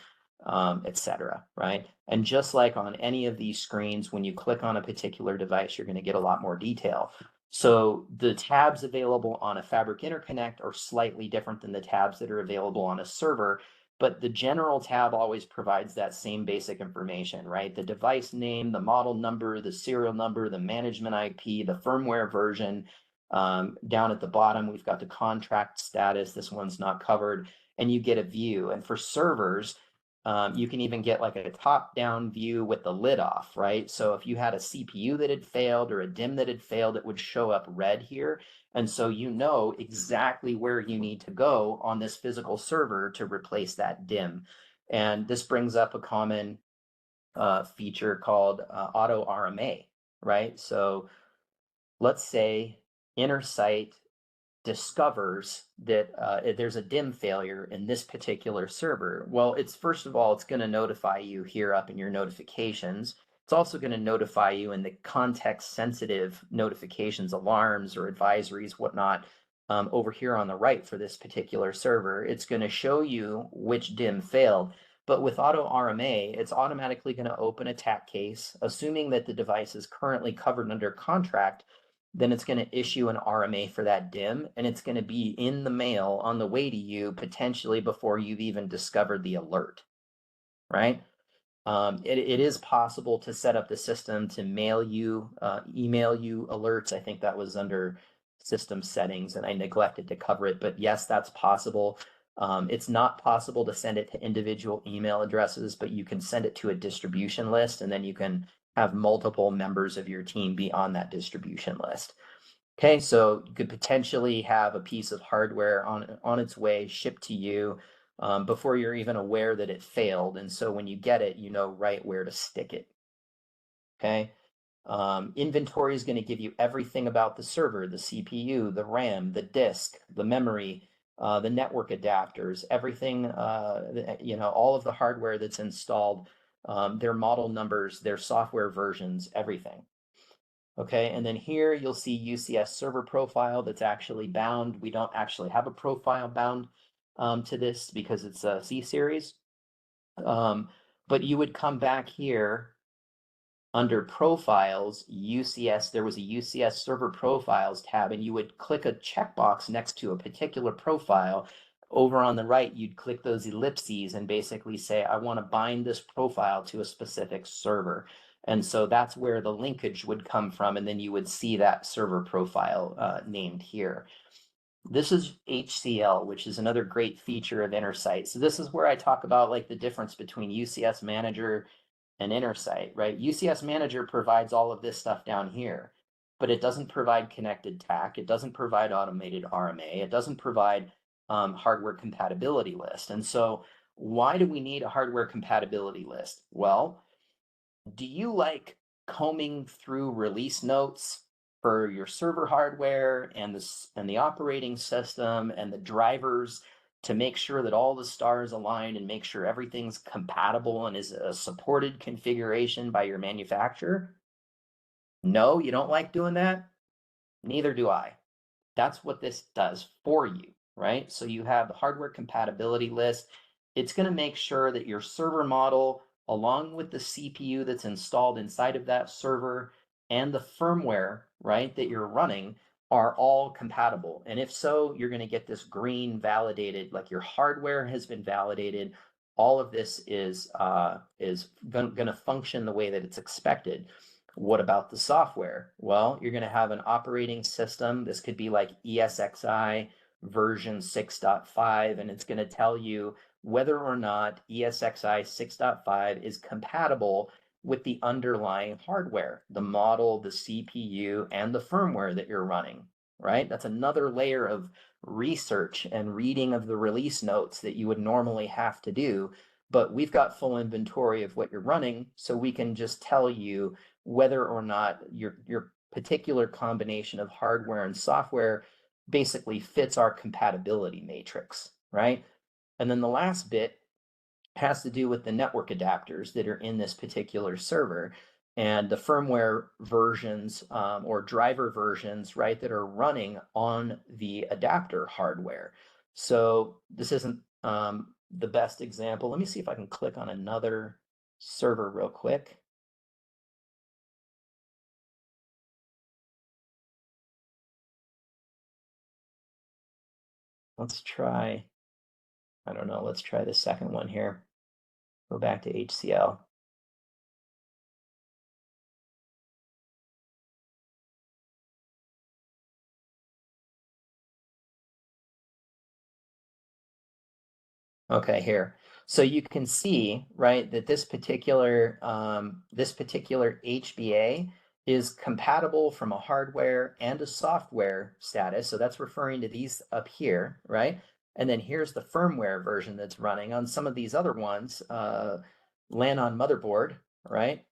A: etc. Right? And just like on any of these screens, when you click on a particular device, you're going to get a lot more detail. So the tabs available on a fabric interconnect are slightly different than the tabs that are available on a server, but the general tab always provides that same basic information, right? The device name, the model number, the serial number, the management IP, the firmware version. Down at the bottom, we've got the contract status. This one's not covered, and you get a view. And for servers, you can even get like a top-down view with the lid off, right? So if you had a CPU that had failed or a DIMM that had failed, it would show up red here. And so you know exactly where you need to go on this physical server to replace that DIMM. And this brings up a common feature called auto RMA, right? So let's say Intersight discovers that there's a DIMM failure in this particular server. Well, it's first of all, it's going to notify you here up in your notifications. It's also going to notify you in the context sensitive notifications, alarms or advisories, whatnot, over here on the right for this particular server. It's going to show you which DIMM failed. But with auto RMA, it's automatically going to open a TAC case, assuming that the device is currently covered under contract. Then it's going to issue an RMA for that DIM, and it's going to be in the mail on the way to you potentially before you've even discovered the alert, right? It is possible to set up the system to email you alerts. I think that was under system settings and I neglected to cover it, but yes, that's possible. It's not possible to send it to individual email addresses, but you can send it to a distribution list, and then you can have multiple members of your team be on that distribution list. Okay, so you could potentially have a piece of hardware on its way shipped to you before you're even aware that it failed. And so when you get it, you know right where to stick it. Okay. Inventory is going to give you everything about the server, the CPU, the RAM, the disk, the memory, the network adapters, everything, all of the hardware that's installed, their model numbers, their software versions, everything. Okay, and then here you'll see UCS server profile that's actually bound. We don't actually have a profile bound to this because it's a C series. But you would come back here under profiles, UCS, there was a UCS server profiles tab, and you would click a checkbox next to a particular profile. Over on the right, you'd click those ellipses and basically say, I want to bind this profile to a specific server. And so that's where the linkage would come from, and then you would see that server profile named here. This is HCL, which is another great feature of Intersight. So this is where I talk about like the difference between UCS Manager and Intersight, right? UCS Manager provides all of this stuff down here, but it doesn't provide connected TAC. It doesn't provide automated RMA. It doesn't provide hardware compatibility list. And so why do we need a hardware compatibility list? Well, do you like combing through release notes for your server hardware and the operating system and the drivers to make sure that all the stars align and make sure everything's compatible and is a supported configuration by your manufacturer? No, you don't like doing that? Neither do I. That's what this does for you, right? So you have the hardware compatibility list. It's going to make sure that your server model, along with the CPU that's installed inside of that server and the firmware, right, that you're running, are all compatible. And if so, you're going to get this green validated, like your hardware has been validated. All of this is going to function the way that it's expected. What about the software? Well, you're going to have an operating system. This could be like ESXi version 6.5, and it's going to tell you whether or not ESXi 6.5 is compatible with the underlying hardware, the model, the CPU, and the firmware that you're running, right? That's another layer of research and reading of the release notes that you would normally have to do. But we've got full inventory of what you're running, so we can just tell you whether or not your particular combination of hardware and software basically fits our compatibility matrix, right? And then the last bit has to do with the network adapters that are in this particular server and the firmware versions or driver versions, right, that are running on the adapter hardware. So this isn't the best example. Let me see if I can click on another server real quick. Let's try, I don't know, let's try the second one here. Go back to HCL. Okay, here. So you can see, right, that this particular HBA is compatible from a hardware and a software status. So that's referring to these up here, right? And then here's the firmware version that's running on some of these other ones, LAN on motherboard, right?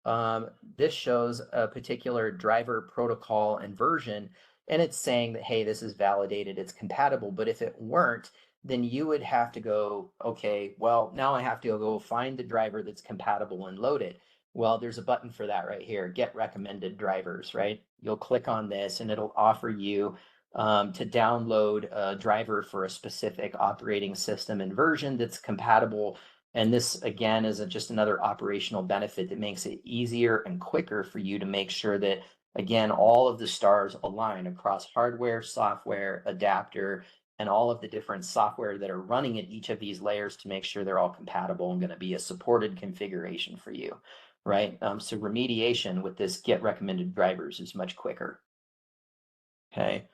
A: This shows a particular driver protocol and version, and it's saying that, hey, this is validated, it's compatible. But if it weren't, then you would have to go, okay, well, now I have to go find the driver that's compatible and load it. Well, there's a button for that right here, get recommended drivers, right? You'll click on this and it'll offer you to download a driver for a specific operating system and version that's compatible And this, again, is just another operational benefit that makes it easier and quicker for you to make sure that, again, all of the stars align across hardware, software, adapter, and all of the different software that are running at each of these layers to make sure they're all compatible and going to be a supported configuration for you, right? So remediation with this get recommended drivers is much quicker. Okay.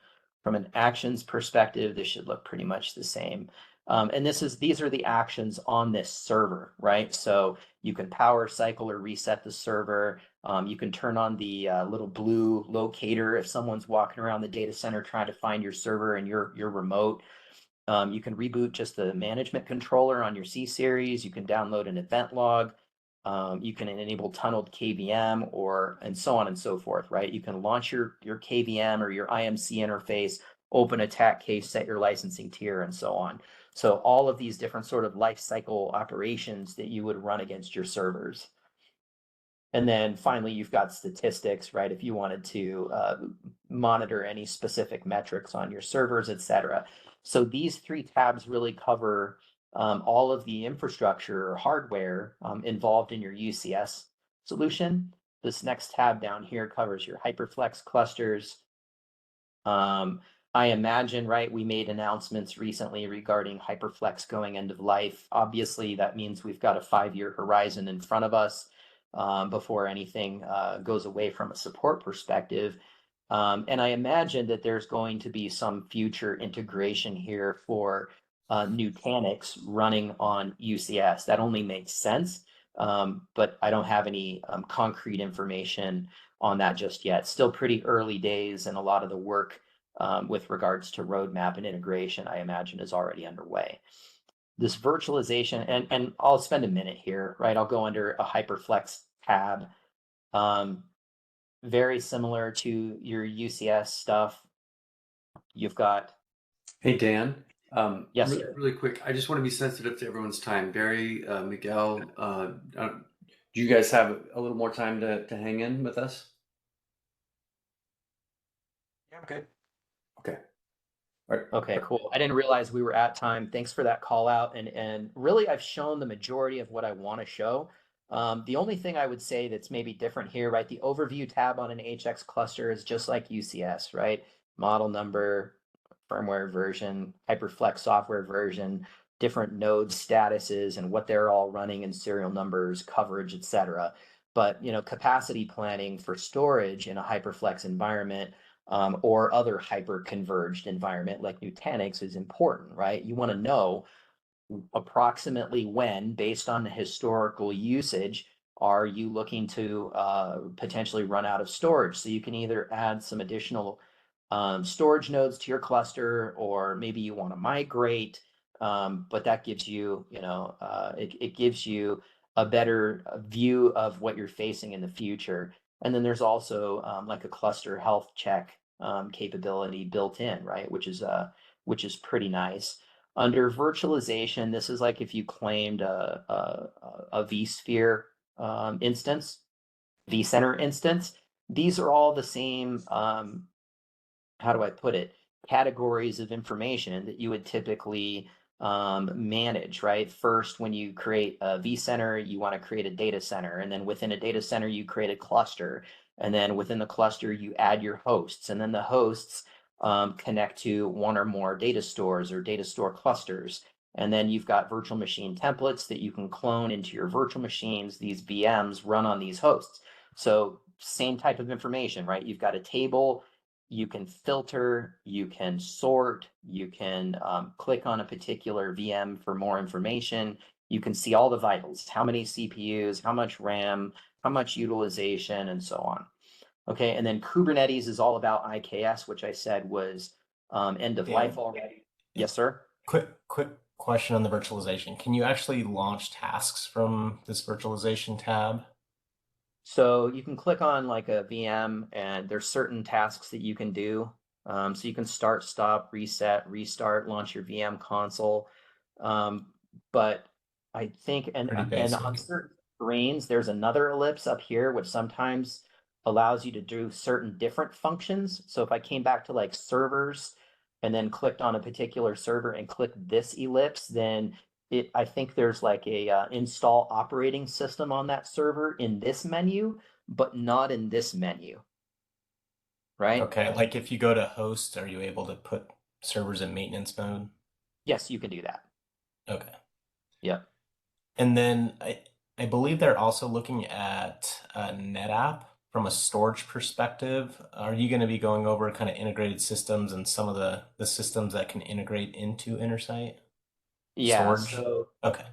A: From an actions perspective, this should look pretty much the same. And these are the actions on this server, right? So you can power cycle or reset the server. You can turn on the little blue locator if someone's walking around the data center trying to find your server and your remote. You can reboot just the management controller on your C series. You can download an event log. You can enable tunneled KVM and so on and so forth, right? You can launch your KVM or your IMC interface, open attack case, set your licensing tier, and so on. So all of these different sort of life cycle operations that you would run against your servers. And then finally, you've got statistics, right? If you wanted to monitor any specific metrics on your servers, et cetera. So these three tabs really cover all of the infrastructure or hardware involved in your UCS solution. This next tab down here covers your HyperFlex clusters. I imagine, right, we made announcements recently regarding HyperFlex going end of life. Obviously, that means we've got a 5-year horizon in front of us before anything goes away from a support perspective. And I imagine that there's going to be some future integration here for Nutanix running on UCS. That only makes sense, but I don't have any concrete information on that just yet. Still pretty early days, and a lot of the work with regards to roadmap and integration, I imagine, is already underway. This virtualization, and I'll spend a minute here, right? I'll go under a HyperFlex tab. Very similar to your UCS stuff. You've got.
F: Hey, Dan.
A: Yes,
F: really,
A: sir.
F: really quick. I just want to be sensitive to everyone's time. Barry, Miguel, do you guys have a little more time to hang in with us?
D: Yeah, I'm good.
F: Okay. All right.
A: Okay, cool. I didn't realize we were at time. Thanks for that call out. And really, I've shown the majority of what I want to show. The only thing I would say that's maybe different here, right? The overview tab on an HX cluster is just like UCS, right? Model number, firmware version, HyperFlex software version, different node statuses and what they're all running in serial numbers, coverage, et cetera. But, capacity planning for storage in a HyperFlex environment or other hyper-converged environment like Nutanix is important, right? You want to know approximately when, based on the historical usage, are you looking to potentially run out of storage? So you can either add some additional storage nodes to your cluster, or maybe you want to migrate, but that gives you, it gives you a better view of what you're facing in the future. And then there's also like a cluster health check capability built in, right? Which is pretty nice. Under virtualization, this is like if you claimed a vSphere instance, vCenter instance. These are all the same, how do I put it, categories of information that you would typically manage, right? First, when you create a vCenter, you want to create a data center. And then within a data center, you create a cluster. And then within the cluster, you add your hosts. And then the hosts connect to one or more data stores or data store clusters. And then you've got virtual machine templates that you can clone into your virtual machines. These VMs run on these hosts. So same type of information, right? You've got a table. You can filter, you can sort, you can click on a particular VM for more information. You can see all the vitals, how many CPUs, how much RAM, how much utilization, and so on. Okay, and then Kubernetes is all about IKS, which I said was end of life already. Yes, sir?
G: Quick question on the virtualization. Can you actually launch tasks from this virtualization tab?
A: So you can click on like a VM and there's certain tasks that you can do. So you can start, stop, reset, restart, launch your VM console. But I think, and on certain screens, there's another ellipse up here, which sometimes allows you to do certain different functions. So if I came back to like servers and then clicked on a particular server and clicked this ellipse, then I think there's like a install operating system on that server in this menu, but not in this menu. Right?
G: Okay, like if you go to host, are you able to put servers in maintenance mode?
A: Yes, you can do that.
G: Okay.
A: Yep.
G: And then I believe they're also looking at NetApp from a storage perspective. Are you going to be going over kind of integrated systems and some of the systems that can integrate into Intersight?
A: Yeah.
G: Storage?
A: So
G: Okay.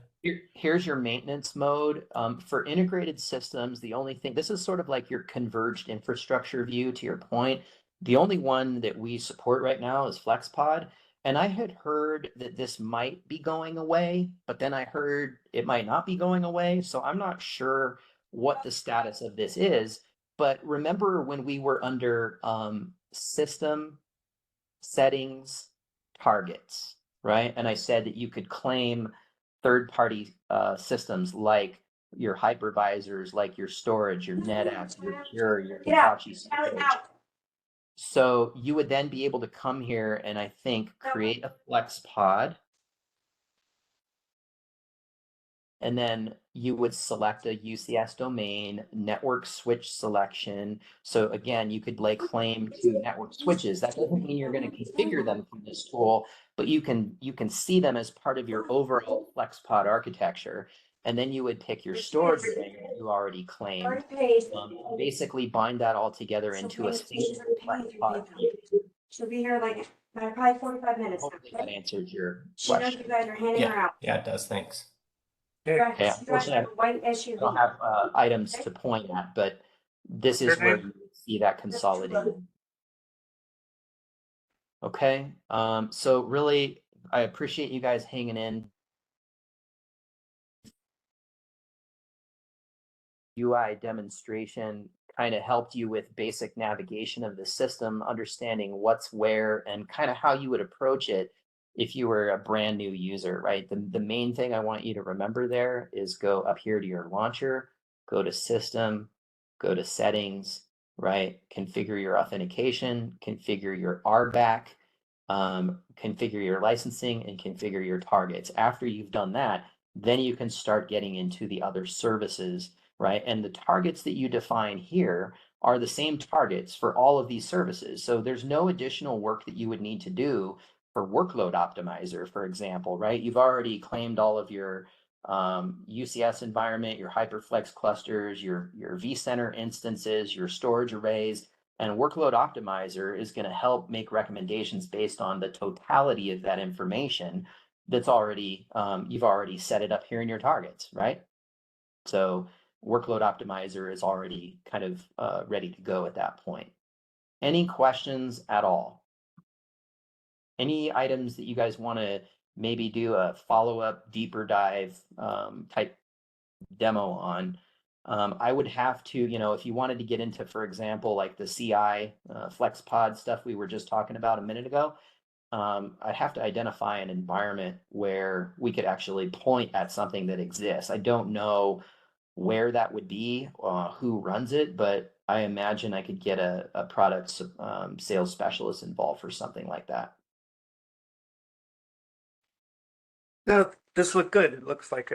A: here's your maintenance mode. For integrated systems, the only thing, this is sort of like your converged infrastructure view to your point. The only one that we support right now is FlexPod. And I had heard that this might be going away, but then I heard it might not be going away. So I'm not sure what the status of this is. But remember when we were under system settings targets, right? And I said that you could claim third-party systems like your hypervisors, like your storage, your NetApp, your Pure, your Hitachi storage. So you would then be able to come here and I think create a flex pod. And then you would select a UCS domain, network switch selection. So again, you could lay claim to network switches. That doesn't mean you're going to configure them from this tool, but you can see them as part of your overall FlexPod architecture. And then you would pick your storage domain that you already claimed. Basically bind that all together into a single FlexPod.
H: She'll be here like probably 45 minutes.
A: Hopefully that answers your
H: She knows
A: question.
H: you guys are handing her out.
G: Yeah, it does. Thanks.
A: Okay, unfortunately,
H: White
A: I
H: SUV.
A: don't have items to point at, but this is where you see that consolidated. Okay, so really, I appreciate you guys hanging in. UI demonstration kind of helped you with basic navigation of the system, understanding what's where and kind of how you would approach it if you were a brand new user, right? The main thing I want you to remember there is go up here to your launcher, go to system, go to settings, right? Configure your authentication, configure your RBAC, configure your licensing, and configure your targets. After you've done that, then you can start getting into the other services, right? And the targets that you define here are the same targets for all of these services. So there's no additional work that you would need to do for workload optimizer, for example, right? You've already claimed all of your UCS environment, your HyperFlex clusters, your vCenter instances, your storage arrays, and workload optimizer is going to help make recommendations based on the totality of that information that's already, you've already set it up here in your targets, right? So workload optimizer is already kind of ready to go at that point. Any questions at all? Any items that you guys want to maybe do a follow-up deeper dive type demo on? I would have to, you know, if you wanted to get into, for example, like the CI FlexPod stuff we were just talking about a minute ago, I'd have to identify an environment where we could actually point at something that exists. I don't know where that would be, who runs it, but I imagine I could get a product sales specialist involved for something like that.
D: No, this looked good. It looks like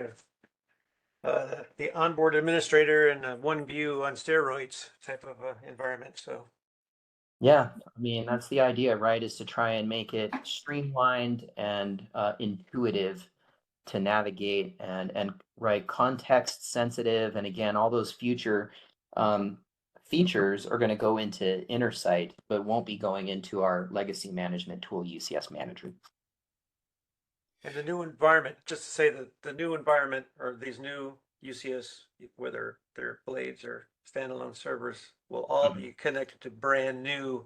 D: the onboard administrator and one view on steroids type of environment. So
A: Yeah, I mean, that's the idea, right? Is to try and make it streamlined and intuitive to navigate and right, context sensitive. And again, all those future features are going to go into Intersight, but won't be going into our legacy management tool, UCS Manager.
D: and the new environment, just to say that the new environment or these new UCS, whether they're blades or standalone servers, will all be connected to brand new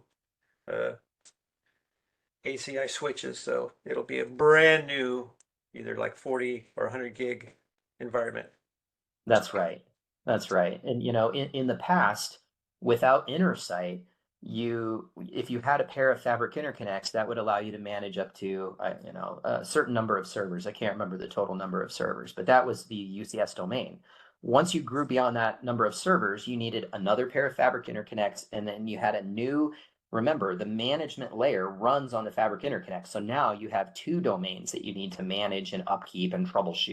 D: ACI switches. So it'll be a brand new, either like 40 or 100 gig environment.
A: That's right. That's right. And you know, in the past, without Intersight, if you had a pair of fabric interconnects, that would allow you to manage up to you know, a certain number of servers. I can't remember the total number of servers, but that was the UCS domain. Once you grew beyond that number of servers, you needed another pair of fabric interconnects, and then you had a new remember the management layer runs on the Fabric Interconnect. So now you have two domains that you need to manage and upkeep and troubleshoot.